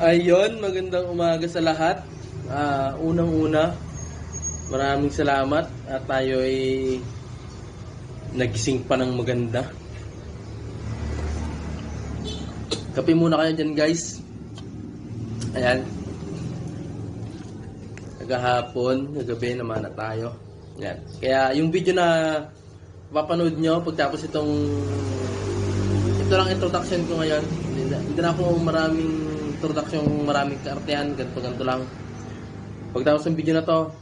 Ayun, magandang umaga sa lahat. Unang-una, maraming salamat at tayo ay nagising pa ng maganda. Kape muna kayo dyan, guys. Ayan. Kagahapon, kagabi naman na tayo. Ayan. Kaya yung video na papanood nyo pagtapos ito lang introduction ko ngayon. Hindi na ako maraming introduction, maraming kaartehan, ganito lang. Pagtapos ng video na to,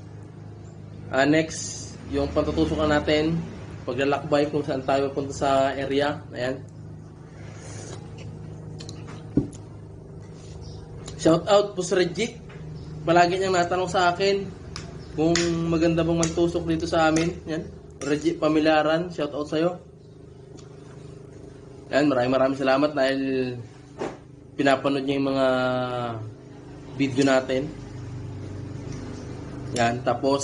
next, yung patutusukan natin, paglalakbay kung saan tayo punta sa area. Ayan. Shout out po sa Reggie. Palagi niyang natanong sa akin kung maganda bang magtusok dito sa amin. Yan. Reggie Pamilaran, shout out sa'yo. Yan, maraming salamat dahil pinapanood niya yung mga video natin. Yan, tapos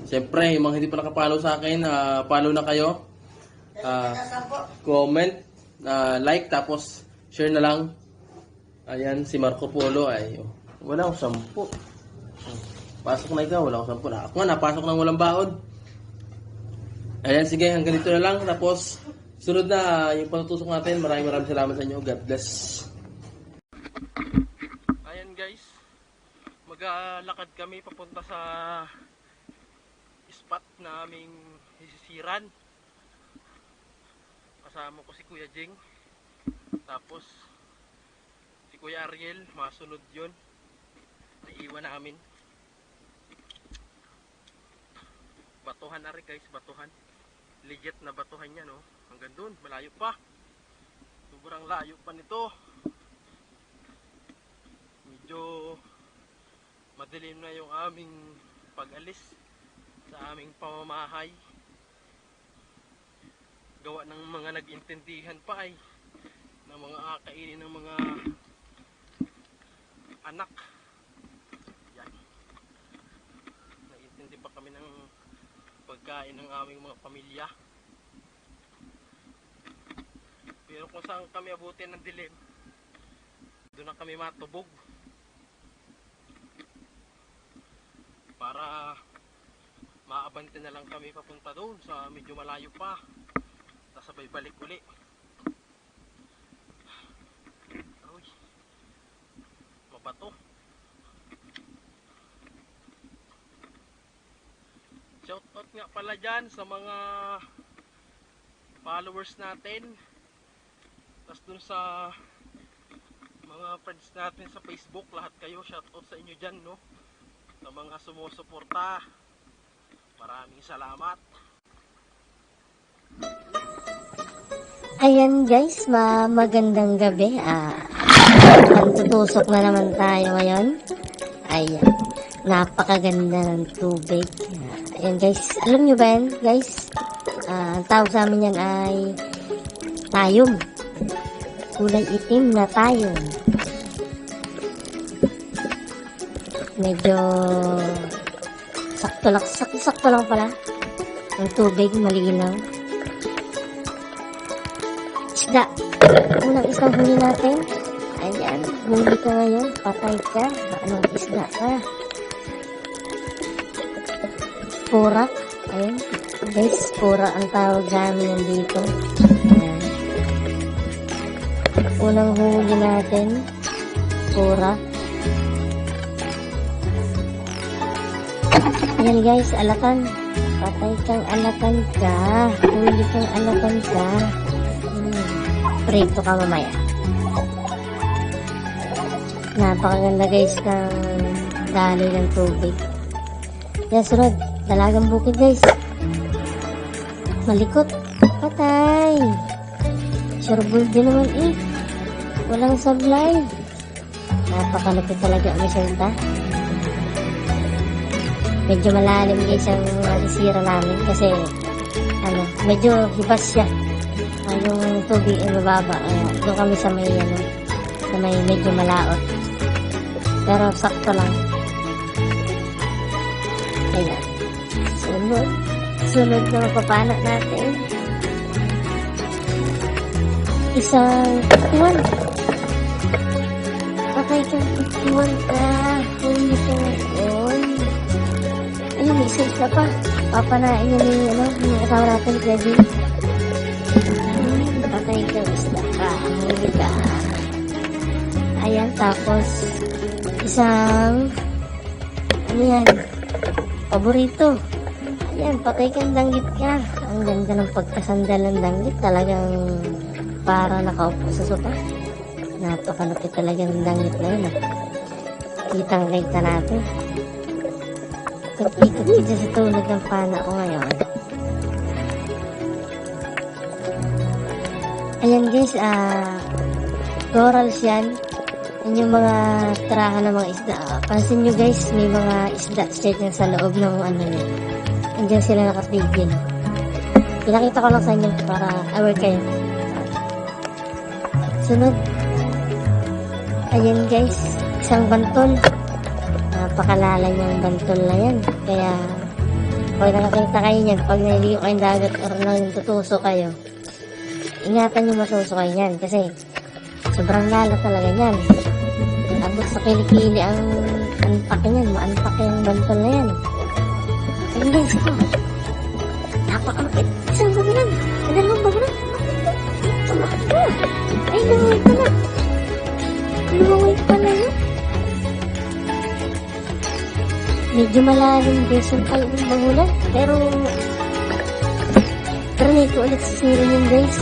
siyempre, yung mga hindi pa nakapollow sa akin, follow na kayo. Comment, like, tapos share na lang. Ayan, si Marco Polo ay wala akong 10. Pasok na ikaw, wala akong 10. Ako nga, napasok ng walang baon. Ayan, sige, hanggang dito na lang. Tapos, sunod na yung patutusok natin. Maraming salamat sa inyo. God bless. Ayan guys, maglalakad kami papunta sa spot na aming hisisiran. Kasama ko si Kuya Jing. Tapos, si Kuya Ariel, masunod yun. Naiiwan namin. Batuhan na rin guys, batuhan. Legit na batuhan yan, no? Hanggang dun, malayo pa. Sobrang layo pa nito. Medyo madilim na yung aming pag-alis sa aming pamamahay. Gawa ng mga nag-intindihan pa ay ng mga akainin ng mga anak. Yan. Nag-intindi pa kami ng pagkain ng aming mga pamilya. Pero kung saan kami abutin ng dilim, doon na kami matubog para maabante na lang kami papunta doon sa medyo malayo pa, tapos sabay balik uli. Uy, mabato. Shoutout nga pala dyan sa mga followers natin, tapos dun sa mga friends natin sa Facebook, lahat kayo, shoutout sa inyo dyan, no? Sa mga sumusuporta, maraming salamat. Ayan guys, magandang gabi. Tutusok na naman tayo ngayon. Ayan, napakaganda ng tubig. Ayan guys, alam nyo ba yan guys? Ang tawag sa amin yan ay tayom. Kulay itim na tayom. Medyo sakto lang pala. Ang tubig, malinaw. Isda. Unang isang huli natin. Ayan, huli ka ngayon. Patay ka. Anong isda ka? Pura. Ayan. Guys, pura ang tawag namin nandito. Ayan. Unang huli natin. Pura. Ayan guys, alakan. Patay kang alakan ka. Huli kang alakan ka. Prito ka mamaya. Napakaganda guys ng daloy ng tubig. Yan, sunod. Dalagang bukid guys. Malikot. Patay. Sureball din naman eh. Walang sablay. Napakalapit talaga ang resulta. Medyo malalim guys ang isira namin kasi medyo hibas siya. Yung tubig ay mababa. Doon kami sa may sa may medyo malaot. Pero sakto lang. Ayan. Sunod na mapapana natin. Isang iwan. patay ka, iwan ka. Hindi ka ngayon. Ayun, may isa pa. Papanain niya yung asawa natin, Kevin. Patay ka, isda ka. Huli ka. Ayan, tapos, isang, ano yan, paborito. Ayan, patay kang danggit ka. Ang ganda ng pagkasandal ng danggit. Talagang para nakaupo sa sopa. Napakalupit talaga ng danggit na yun. Kitang-kita natin. Ikot-ikot kita sa tulad ng pana ko ngayon. Ayan guys, corals yan. Yan yung mga tirahan ng mga isda. Pansin nyo guys, may mga isda straight yan sa loob ng ano yun. Andiyan sila nakatigil. Pinakita ko lang sa inyo para aware kayo. Sunod. Ayan guys, isang bantol. Napakalala niyang bantol na yan. Kaya, pag nakakita kayo niyan, pag naliligo kayong dagat or nagtutuso kayo, ingatan niyo matuso kayo yan. Kasi, sobrang lala talaga yan. Tapos sa kilikili ang anpak niyan, maanpak yung bantol na yan. Ayun guys, ito. Napakalapit. Isang bagulan. Dalawang bagulan. Tumakbo. Ay, lumawi pala. Lumawi pala yun. Medyo malalim guys yung kayo ng bagulan. Pero trinay ko ulit sisirin yun guys.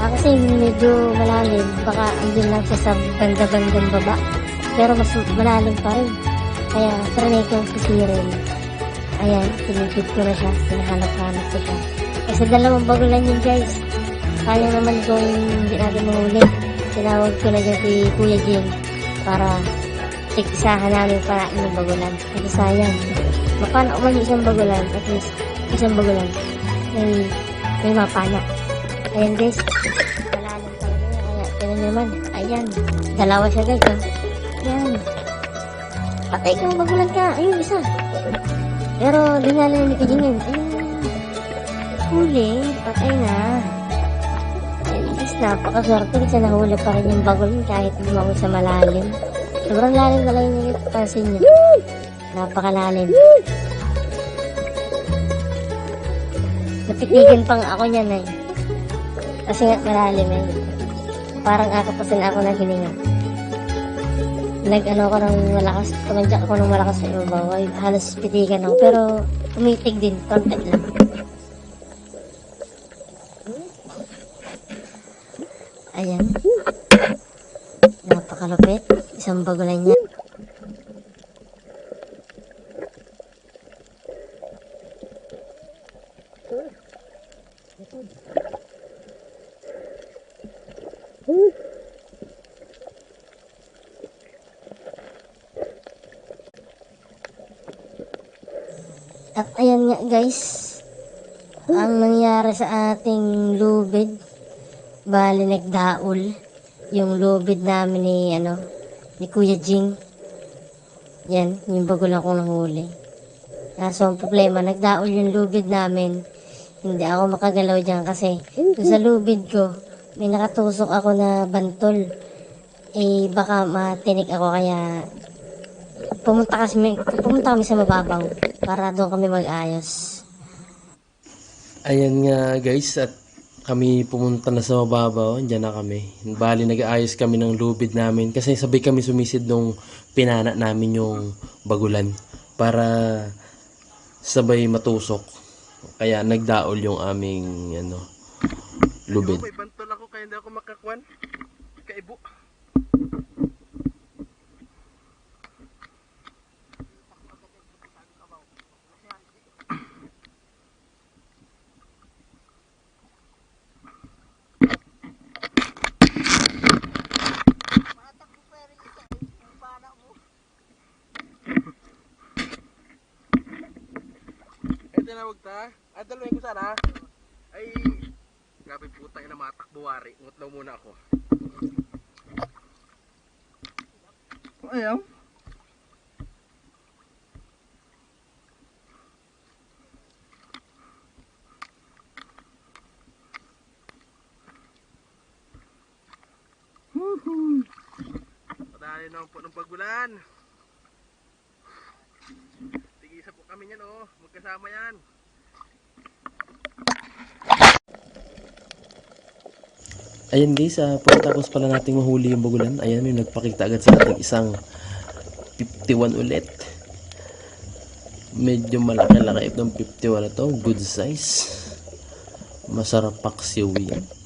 Kasi medyo malalim. Baka andun lang siya sa banda-bandang baba. Pero mas malalim pa rin. Kaya trinay ko sisirin. Ayan, tinipid ko na siya. Pinahanap-hanap ko siya. Kasi dalawang bagulan yun guys. Kaya naman kung hindi natin mahuli. Tinawag ko na dyan si Kuya Jing para tig-isahan namin para yung bagulan. Kasi sayang. Mapana ko man isang bagulan. At least, isang bagulan. May mapana. Ayan guys. Malalim talaga niya. Kaya, tinan naman. Ayan. Dalawa siya guys. Oh. Ayan. Patay ka, bagulan ka. Ayun, isa. Pero, di nga lang ni Kuya Jing yun. Ayun. Huli. Patay na. Napakaswerte kasi nahuli pa rin yung bagulan kahit lumaw sa malalim. Sobrang lalim na lang yung pansin niya. Napakalalim. Napitigan pang ako niyan eh. Kasi nga malalim eh. Parang akapasin ako na hininga. Nag-ano ako ng malakas, tumandyak ako ng malakas sa ibabaw. Halos pitigan ako pero umitig din, konti lang. Ayan. Napakalupit. Isang bagulan niya. At ayan nga guys. Ang nangyari sa ating lubid. Bali nagdaol yung lubid namin ni Kuya Jing. Yan, yung bagulan kong nahuli. Kaso ang problema, nagdaol yung lubid namin. Hindi ako makagalaw dyan kasi sa lubid ko, may nakatusok ako na bantol. Eh, baka matinik ako kaya pumunta kami sa mababaw para doon kami mag-ayos. Ayan nga guys, at kami pumunta na sa mababaw, dyan na kami. Bali, nag-aayos kami ng lubid namin kasi sabay kami sumisid nung pinana namin yung bagulan para sabay matusok. Kaya nagdaol yung aming lubid. May bantol ako kaya hindi ako makakuan. Kaibo. Tinawag ta? Dalawin ko sana. Ay, grabe putang ina, matakbuwari. Ngutlaw muna ako. Ayaw. Layo naman po ng pagulan. Tigisa po kami yan oh. Magkasama yan. Ayan guys, pagkatapos pala nating mahuli yung bagulan, ayan may nagpakita agad sa ating isang 51 ulit. Medyo malaki-laki itong 51 na to, good size. Masarap paksiwin.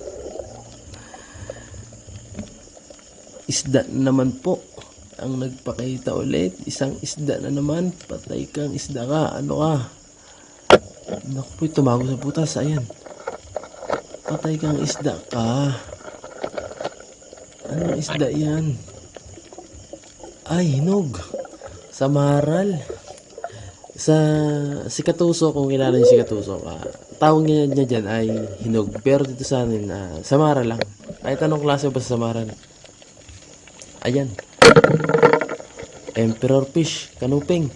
Isda naman po ang nagpakita ulit. Isang isda na naman. Patay kang isda ka. Ano ka? Naku po, tumago sa putas. Ayan. Patay kang isda ka. Anong isda yan? Ay, hinog. Sa maral. Sa sikatuso, kung kilala niyo sikatuso, tawag niya dyan ay hinog. Pero dito sa amin, sa maral lang. Kahit anong klase ba sa maral? Ayan. Emperor fish, kanuping.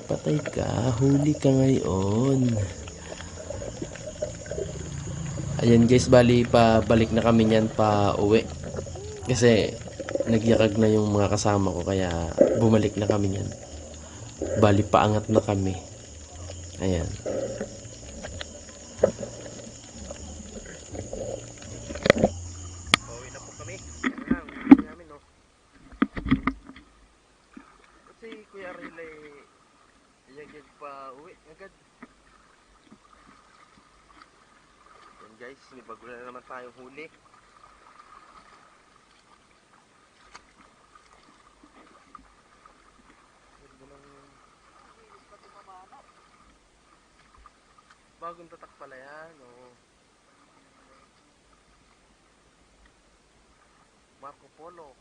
Patay ka, huli ka ngayon. Ayan guys, bali pa balik na kami niyan pa uwi. Kasi nagyakag na yung mga kasama ko kaya bumalik na kami niyan. Bali paangat na kami. Ayan. Pauwi na po kami. Ayan lang, uwi namin no. Kasi Kuya Riley yagig pa uwi agad. Yan guys, may bago na naman tayong huli. Bagong tatak pala yan, oh. Marco Polo.